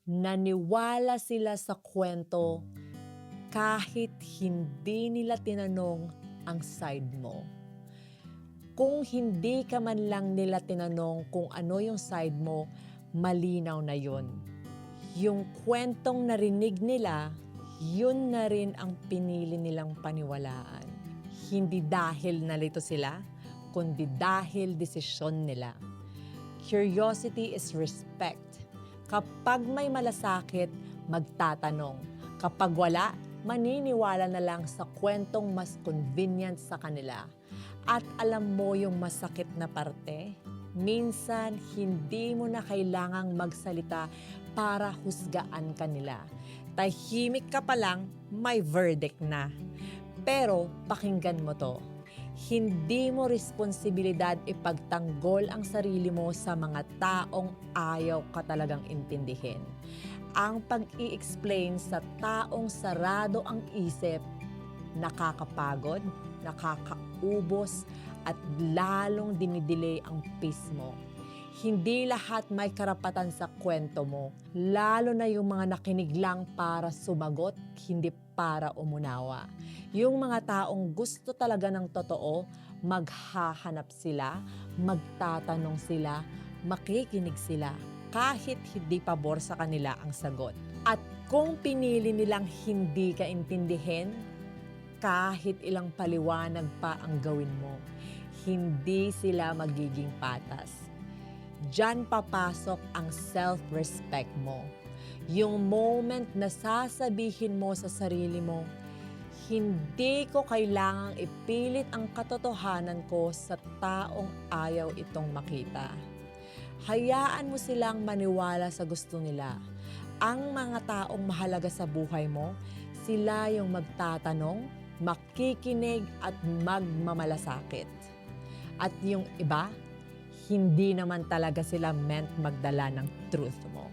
Naniwala sila sa kwento kahit hindi nila tinanong ang side mo. Kung hindi ka man lang nila tinanong kung ano yung side mo, malinaw na yun. Yung kwentong narinig nila, yun na rin ang pinili nilang paniwalaan. Hindi dahil nalito sila, kundi dahil desisyon nila. Curiosity is respect. Kapag may malasakit, magtatanong. Kapag wala, maniniwala na lang sa kwentong mas convenient sa kanila. At alam mo yung masakit na parte? Minsan, hindi mo na kailangang magsalita para husgaan kanila. Tahimik ka pa lang, may verdict na. Pero pakinggan mo to. Hindi mo responsibilidad ipagtanggol ang sarili mo sa mga taong ayaw ka talagang intindihin. Ang pag-i-explain sa taong sarado ang isip, nakakapagod, nakakaubos, at lalong dinidelay ang peace mo. Hindi lahat may karapatan sa kwento mo, lalo na yung mga nakinig lang para sumagot, hindi para umunawa. Yung mga taong gusto talaga ng totoo, maghahanap sila, magtatanong sila, makikinig sila, kahit hindi pabor sa kanila ang sagot. At kung pinili nilang hindi ka intindihin, kahit ilang paliwanag pa ang gawin mo, hindi sila magiging patas. Diyan papasok ang self-respect mo. Yung moment na sasabihin mo sa sarili mo, hindi ko kailangang ipilit ang katotohanan ko sa taong ayaw itong makita. Hayaan mo silang maniwala sa gusto nila. Ang mga taong mahalaga sa buhay mo, sila yung magtatanong, makikinig at magmamalasakit. At yung iba, hindi naman talaga sila meant magdala ng truth mo.